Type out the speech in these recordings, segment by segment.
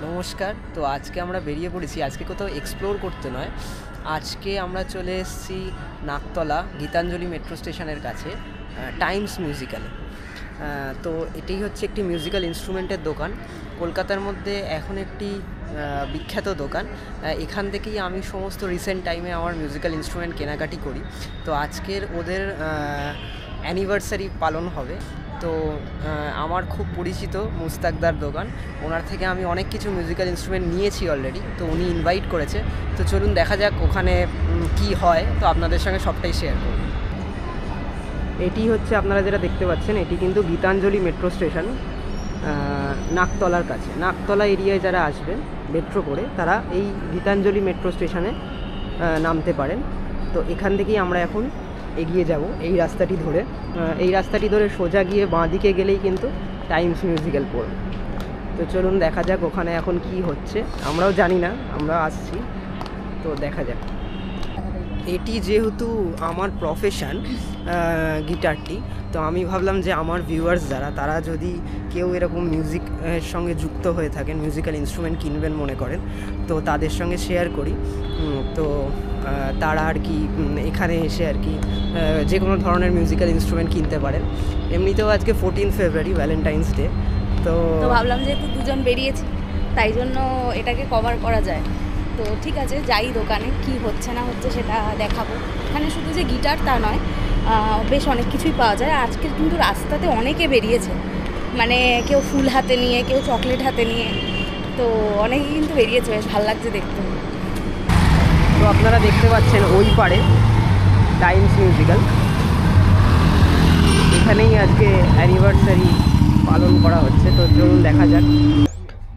নমস্কার। তো আজকে আমরা বেরিয়ে পড়েছি, আজকে কোথাও এক্সপ্লোর করতে নয়, আজকে আমরা চলে এসেছি নাকতলা গীতাঞ্জলি মেট্রো স্টেশনের কাছে টাইমস মিউজিক্যালে। তো এটাই হচ্ছে একটি মিউজিক্যাল ইনস্ট্রুমেন্টের দোকান, কলকাতার মধ্যে এখন একটি বিখ্যাত দোকান। এখান থেকেই আমি সমস্ত রিসেন্ট টাইমে আমার মিউজিক্যাল ইনস্ট্রুমেন্ট কেনাকাটি করি। তো আজকের ওদের অ্যানিভার্সারি পালন হবে। তো আমার খুব পরিচিত মুস্তাকদার দোকান, ওনার থেকে আমি অনেক কিছু মিউজিক্যাল ইনস্ট্রুমেন্ট নিয়েছি অলরেডি। তো উনি ইনভাইট করেছে, তো চলুন দেখা যাক ওখানে কি হয়। তো আপনাদের সঙ্গে সবটাই শেয়ার করব। এটি হচ্ছে আপনারা যেটা দেখতে পাচ্ছেন, এটি কিন্তু গীতাঞ্জলি মেট্রো স্টেশন, নাকতলার কাছে। নাকতলা এরিয়ায় যারা আসবেন মেট্রো করে, তারা এই গীতাঞ্জলি মেট্রো স্টেশনে নামতে পারেন। তো এখান থেকেই আমরা এখন এগিয়ে যাব এই রাস্তাটি ধরে সোজা গিয়ে বাঁ দিকে গেলেই কিন্তু টাইমস মিউজিক্যাল পড়বে। তো চলুন দেখা যাক ওখানে এখন কি হচ্ছে, আমরাও জানি না, আমরা আসছি, তো দেখা যাক। এটি যেহেতু আমার প্রফেশন গিটারটি, তো আমি ভাবলাম যে আমার ভিউয়ার্স যারা, তারা যদি কেউ এরকম মিউজিকের সঙ্গে যুক্ত হয়ে থাকেন, মিউজিক্যাল ইনস্ট্রুমেন্ট কিনবেন মনে করেন, তো তাদের সঙ্গে শেয়ার করি। তো তারা আর কি এখানে এসে আর কি যে কোনো ধরনের মিউজিক্যাল ইনস্ট্রুমেন্ট কিনতে পারেন। এমনিতেও আজকে 14 ফেব্রুয়ারি, ভ্যালেন্টাইন্স ডে, তো ভাবলাম যেহেতু দুজন বেরিয়েছি তাই জন্য এটাকে কভার করা যায়। তো ঠিক আছে, যাই দোকানে কি হচ্ছে না হচ্ছে সেটা দেখাবো। এখানে শুধু যে গিটার তা নয়, বেশ অনেক কিছুই পাওয়া যায়। আজকের কিন্তু রাস্তাতে অনেকে বেরিয়েছে, মানে কেউ ফুল হাতে নিয়ে, কেউ চকলেট হাতে নিয়ে, তো অনেকে কিন্তু বেরিয়েছে, বেশ ভালো লাগছে দেখতে। তো আপনারা দেখতে পাচ্ছেন ওই পারে টাইমস মিউজিক্যাল, এখানেই আজকে অ্যানিভার্সারি পালন করা হচ্ছে। তো চলুন দেখা যাক।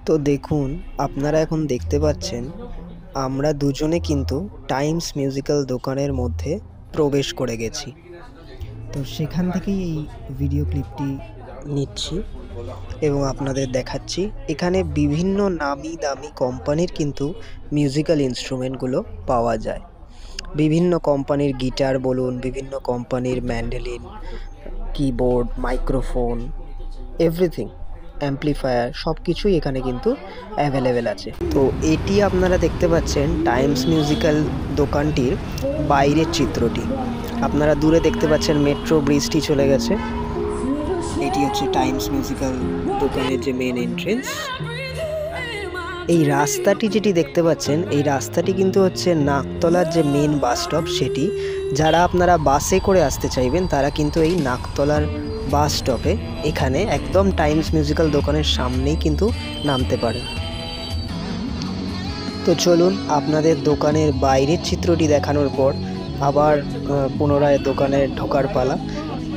তো দেখুন, আপনারা এখন দেখতে পাচ্ছেন আমরা দুজনে কিন্তু টাইমস মিউজিক্যাল দোকানের মধ্যে প্রবেশ করে গেছি। তো সেখান থেকেই এই ভিডিও ক্লিপটি নিচ্ছি এবং আপনাদের দেখাচ্ছি। এখানে বিভিন্ন নামি দামি কোম্পানির কিন্তু মিউজিক্যাল ইনস্ট্রুমেন্টগুলো পাওয়া যায়। বিভিন্ন কোম্পানির গিটার বলুন, বিভিন্ন কোম্পানির mandolin, keyboard, microphone, everything, amplifier, সব কিছুই এখানে কিন্তু অ্যাভেলেবেল আছে। তো এটি আপনারা দেখতে পাচ্ছেন টাইমস মিউজিক্যাল দোকানটির বাইরের চিত্রটি। আপনারা দূরে দেখতে পাচ্ছেন মেট্রো ব্রিজটি চলে গেছে। এটি হচ্ছে টাইমস মিউজিক্যাল দোকানের যে মেন এন্ট্রেন্স। এই রাস্তাটি যেটি দেখতে পাচ্ছেন, এই রাস্তাটি কিন্তু হচ্ছে নাকতলার যে মেন বাস স্টপ সেটি। যারা আপনারা বাসে করে আসতে চাইবেন তারা কিন্তু এই নাকতলার বাস স্টপে এখানে একদম টাইমস মিউজিক্যাল দোকানের সামনেই কিন্তু নামতে পারেন। তো চলুন, আপনাদের দোকানের বাইরের চিত্রটি দেখানোর পর আবার পুনরায় দোকানে ঢোকার পালা।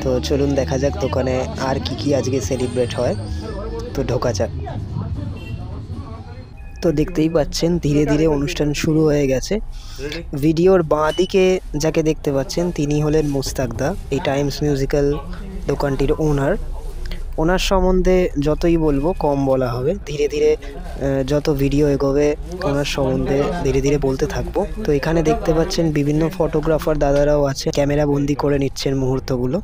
তো চলুন দেখা যাক দোকানে আর কি আজকে সেলিব্রেট হয়। তো ঢোকা যাক। তো দেখতেই পাচ্ছেন ধীরে ধীরে অনুষ্ঠান শুরু হয়ে গেছে। ভিডিওর বাঁ দিকে যাকে দেখতে পাচ্ছেন তিনি হলেন মুস্তাকদা, এই টাইমস মিউজিক্যাল দোকানটির ওনার সম্বন্ধে যতই বলবো কম বলা হবে। ধীরে ধীরে যত ভিডিও এগোবে ওনার সম্বন্ধে ধীরে ধীরে বলতে থাকবো। তো এখানে দেখতে পাচ্ছেন বিভিন্ন ফটোগ্রাফার দাদারাও আছে, ক্যামেরা বন্দি করে নিচ্ছেন মুহূর্তগুলো।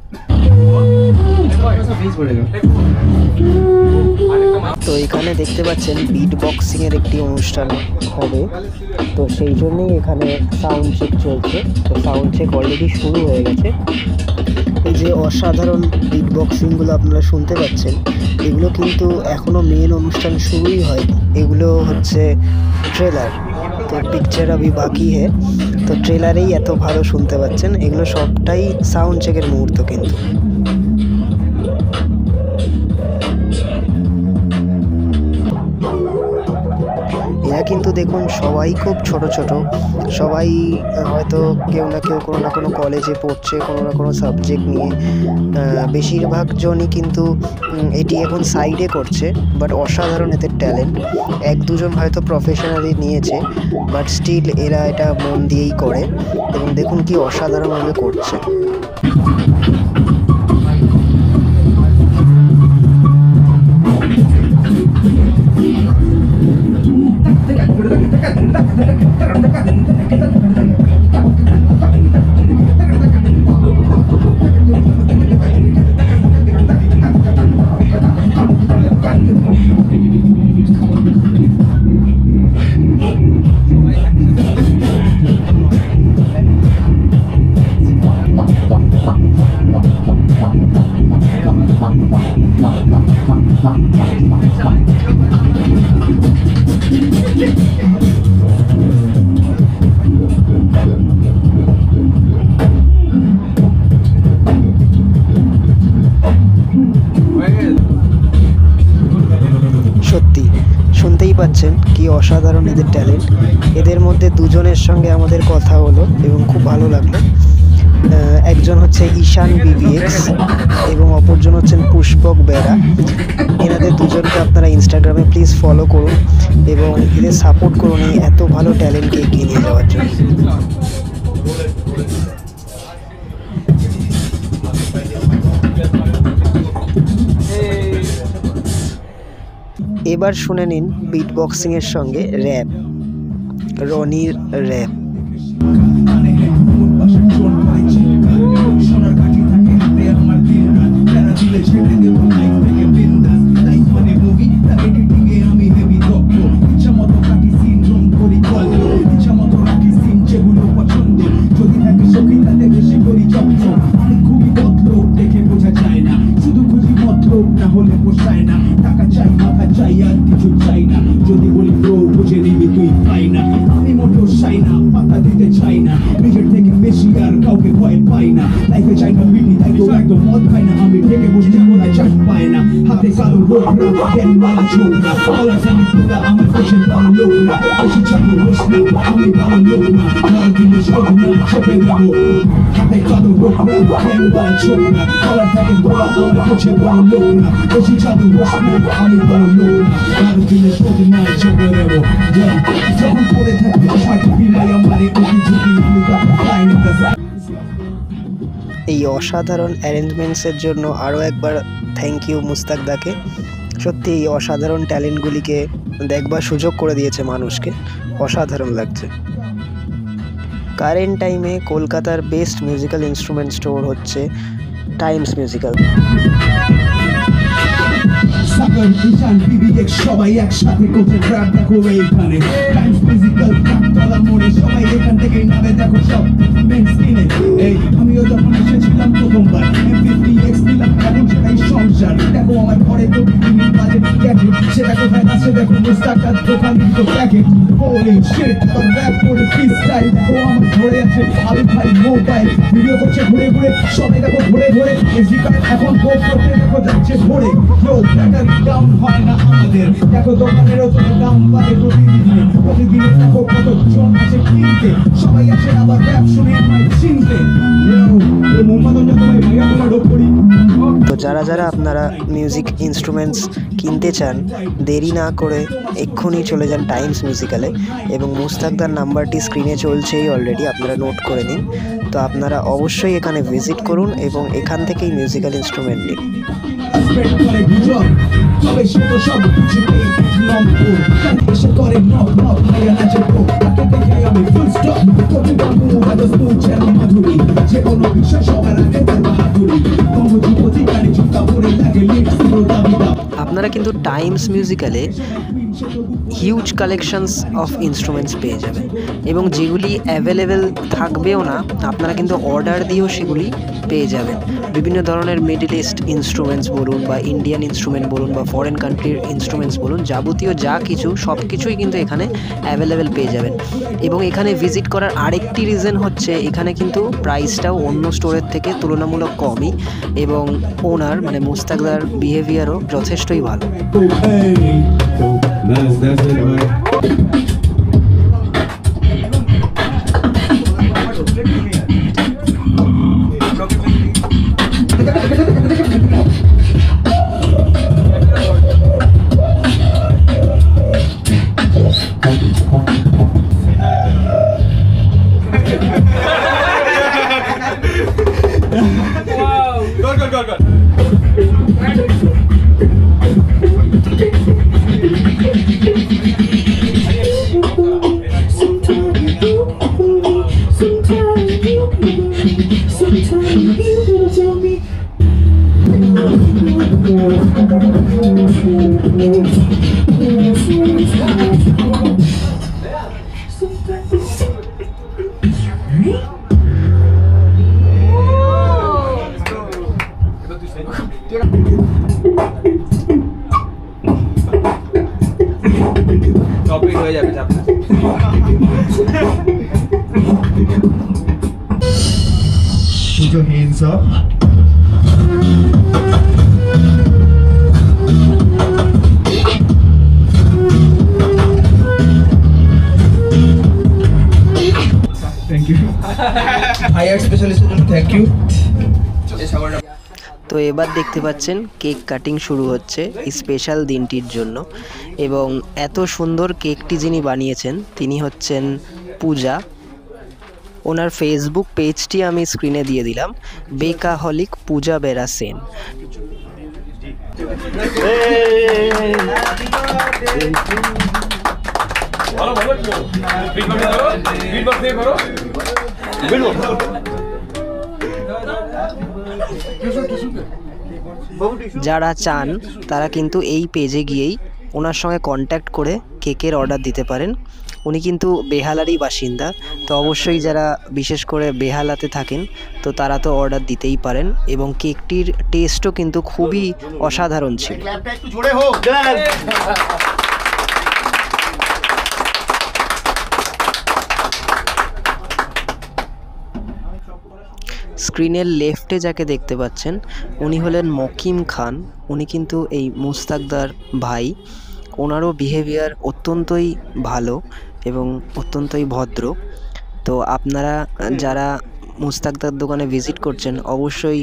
তো এখানে দেখতে পাচ্ছেন বিট বক্সিং এর একটি অনুষ্ঠান হবে, তো সেই জন্যই এখানে সাউন্ড চেক চলছে। তো সাউন্ড চেক অলরেডি শুরু হয়ে গেছে। এই যে অসাধারণ বিট বক্সিংগুলো আপনারা শুনতে পাচ্ছেন, এগুলো কিন্তু এখনও মেন অনুষ্ঠান শুরুই হয়নি, এগুলো হচ্ছে ট্রেলার। তো পিকচার আভি বাকি হে, তো ট্রেলারেই এত ভালো শুনতে পাচ্ছেন। এগুলো সবটাই সাউন্ড চেকের মুহূর্ত কিন্তু। এরা কিন্তু দেখুন সবাই খুব ছোট ছোট, সবাই হয়তো কেউ না কেউ কোনো না কোনো কলেজে পড়ছে, কোনো না কোনো সাবজেক্ট নিয়ে। বেশিরভাগ জনই কিন্তু এটি এখন সাইডে করছে, বাট অসাধারণ এদের ট্যালেন্ট। এক দুজন হয়তো প্রফেশনালি নিয়েছে, বাট স্টিল এরা এটা মন দিয়েই করে এবং দেখুন কি অসাধারণভাবে করছে। শুনতেই পাচ্ছেন কি অসাধারণ এদের ট্যালেন্ট। এদের মধ্যে দুজনের সঙ্গে আমাদের কথা হলো এবং খুব ভালো লাগলো। একজন হচ্ছে ঈশান বিবিএক্স এবং অপরজন হচ্ছেন পুষ্পক বেরা। এনাদের দুজনকে আপনারা ইনস্টাগ্রামে প্লিজ ফলো করুন এবং এদের সাপোর্ট করুন এই এত ভালো ট্যালেন্টকে এগিয়ে নিয়ে যাওয়ার জন্য। এবার শুনে নিন বিট বক্সিংয়ের সঙ্গে র্যাপ, রনির র্যাপ। এই অসাধারণ অ্যারেঞ্জমেন্টসের জন্য আরও একবার থ্যাংক ইউ মুস্তাক দাকে। সত্যি এই অসাধারণ ট্যালেন্টগুলিকে দেখবার সুযোগ করে দিয়েছে মানুষকে, অসাধারণ লাগছে। কারেন্ট টাইমে কলকাতার বেস্ট মিউজিক্যাল ইনস্ট্রুমেন্ট স্টোর হচ্ছে টাইমস মিউজিক্যাল। ঈশান বিবিএক্স সবাই একসাথে করছে ট্র্যাপ, দেখো এইখানে টাইমস মিউজিক্যাল নাকতলা মোড়ে সবাই এখান থেকেই নামে, দেখো সব মেন স্ক্রিনে। এই আমিও যখন এসেছিলাম প্রথমবার M50X নিলাম, এখন সেটাই সংসার। দেখো আমার ঘরে তো বিভিন্ন বাজেট গ্যাজেট, সেটা কোথায় আছে দেখো মুস্তাকার দোকান তো প্যাকেট। হোলি শিট র‍্যাপ করে ফ্রিস্টাইল, দেখো আমার ঘরে আছে আলু ভাই মোবাইল ভিডিও করছে ঘুরে ঘুরে, সবাই দেখো ঘুরে ঘুরে এসডি কার্ড এখন ভোট করতে দেখো যাচ্ছে ভরে। দাম হয় না আমাদের, দেখো দোকানেরও তো দাম বাড়ে প্রতিদিনে দেখো কতজন আছে কিনতে, সবাই আছে আবার র‍্যাপ শুনে আমায় চিনতে। তো যারা যারা আপনারা মিউজিক ইনস্ট্রুমেন্টস কিনতে চান দেরি না করে এক্ষুনি চলে যান টাইমস মিউজিক্যালে, এবং মুস্তাকদার নাম্বারটি স্ক্রিনে চলছেই অলরেডি, আপনারা নোট করে নিন। তো আপনারা অবশ্যই এখানে ভিজিট করুন এবং এখান থেকেই মিউজিক্যাল ইনস্ট্রুমেন্ট নিন। আপনারা কিন্তু টাইমস মিউজিক্যালে হিউজ কালেকশনস অফ ইনস্ট্রুমেন্টস পেয়ে যাবেন, এবং যেগুলি অ্যাভেলেবেল থাকবেও না আপনারা কিন্তু অর্ডার দিয়েও সেগুলি পেয়ে যাবেন। বিভিন্ন ধরনের মিডল ইস্ট ইনস্ট্রুমেন্টস বলুন বা ইন্ডিয়ান ইনস্ট্রুমেন্ট বলুন বা ফরেন কান্ট্রির ইনস্ট্রুমেন্টস বলুন, যাবতীয় যা কিছু সব কিছুই কিন্তু এখানে অ্যাভেলেবেল পেয়ে যাবেন। এবং এখানে ভিজিট করার আরেকটি রিজন হচ্ছে এখানে কিন্তু প্রাইসটাও অন্য স্টোরের থেকে তুলনামূলক কমই, এবং ওনার মানে মুস্তাকদার বিহেভিয়ারও যথেষ্টই ভালো। টপিক হয়ে যাবে আপনার। Put your hands up. High art স্পেশালিস্টের জন্য থ্যাংক ইউ। তো এবার দেখতে পাচ্ছেন কেক কাটিং শুরু হচ্ছে এই স্পেশাল দিনটির জন্য, এবং এত সুন্দর কেকটি যিনি বানিয়েছেন তিনি হচ্ছেন পূজা। ওনার ফেসবুক পেজটি আমি স্ক্রিনে দিয়ে দিলাম, বেকাহলিক পূজা বেরা সেন। যারা চান তারা কিন্তু এই পেজে গিয়েই ওনার সঙ্গে কন্ট্যাক্ট করে কেকের অর্ডার দিতে পারেন। উনি কিন্তু বেহালারই বাসিন্দা, তো অবশ্যই যারা বিশেষ করে বেহালাতে থাকেন তো তারা তো অর্ডার দিতেই পারেন, এবং কেকটির টেস্টও কিন্তু খুবই অসাধারণ ছিল। স্ক্রিনের লেফটে যাকে দেখতে পাচ্ছেন উনি হলেন মকিম খান। উনি কিন্তু এই মুস্তাকদার ভাই। ওনারও বিহেভিয়ার অত্যন্তই ভালো এবং অত্যন্তই ভদ্র। তো আপনারা যারা মুস্তাকদার দোকানে ভিজিট করছেন অবশ্যই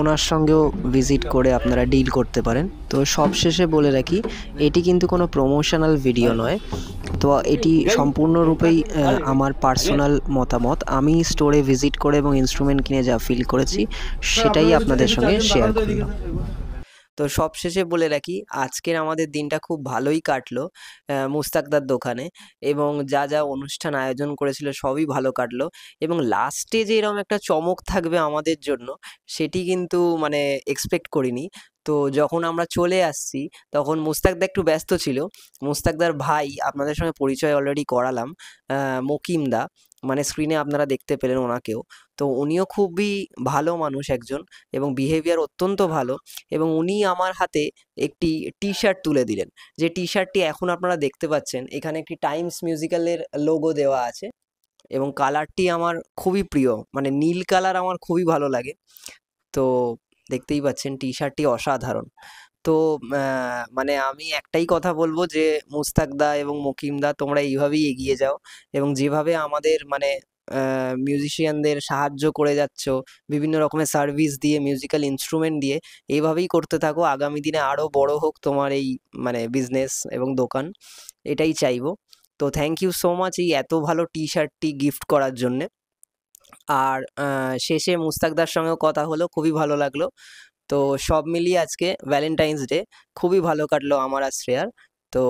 ওনার সঙ্গেও ভিজিট করে আপনারা ডিল করতে পারেন। তো সবশেষে বলে রাখি, এটি কিন্তু কোনো প্রমোশনাল ভিডিও নয়, তো এটি সম্পূর্ণরূপেই আমার পার্সোনাল মতামত। আমি স্টোরে ভিজিট করে এবং ইনস্ট্রুমেন্ট কিনে যা ফিল করেছি সেটাই আপনাদের সঙ্গে শেয়ার করলাম। তো সবশেষে বলে রাখি, আজকের আমাদের দিনটা খুব ভালোই কাটলো মুস্তাকদার দোকানে, এবং যা যা অনুষ্ঠান আয়োজন করেছিল সবই ভালো কাটলো, এবং লাস্টে যে এরকম একটা চমক থাকবে আমাদের জন্য সেটি কিন্তু মানে এক্সপেক্ট করিনি। তো যখন আমরা চলে আসছি তখন মুস্তাকদা একটু ব্যস্ত ছিল। মুস্তাকদার ভাই, আপনাদের সঙ্গে পরিচয় অলরেডি করালাম, মকিমদা, মানে স্ক্রিনে আপনারা দেখতে পেলেন ওনাকেও। তো উনিও খুবই ভালো মানুষ একজন, এবং বিহেভিয়ার অত্যন্ত ভালো, এবং উনি আমার হাতে একটি টি শার্ট তুলে দিলেন। যে টি শার্টটি এখন আপনারা দেখতে পাচ্ছেন, এখানে একটি টাইমস মিউজিক্যালের লোগো দেওয়া আছে, এবং কালারটি আমার খুবই প্রিয়, মানে নীল কালার আমার খুবই ভালো লাগে। তো দেখতেই পাচ্ছেন টি শার্টটি অসাধারণ। তো মানে আমি একটাই কথা বলবো যে মুস্তাকদা এবং মকিমদা, তোমরা এইভাবেই এগিয়ে যাও, এবং যেভাবে আমাদের মানে মিউজিশিয়ানদের সাহায্য করে যাচ্ছ বিভিন্ন রকমের সার্ভিস দিয়ে, মিউজিক্যাল ইনস্ট্রুমেন্ট দিয়ে, এইভাবেই করতে থাকো। আগামী দিনে আরও বড় হোক তোমার এই মানে বিজনেস এবং দোকান, এটাই চাইবো। তো থ্যাংক ইউ সো মাচ এই এত ভালো টি শার্টটি গিফট করার জন্যে। আর শেষে মুস্তাকদার সঙ্গেও কথা হলো, খুবই ভালো লাগলো। তো সব মিলিয়ে আজকে ভ্যালেন্টাইন্স ডে খুবই ভালো কাটলো আমার আর শ্রেয়ার। তো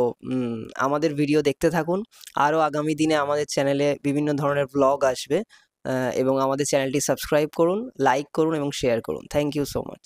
আমাদের ভিডিও দেখতে থাকুন। আরও আগামী দিনে আমাদের চ্যানেলে বিভিন্ন ধরনের ব্লগ আসবে, এবং আমাদের চ্যানেলটি সাবস্ক্রাইব করুন, লাইক করুন এবং শেয়ার করুন। Thank you so much.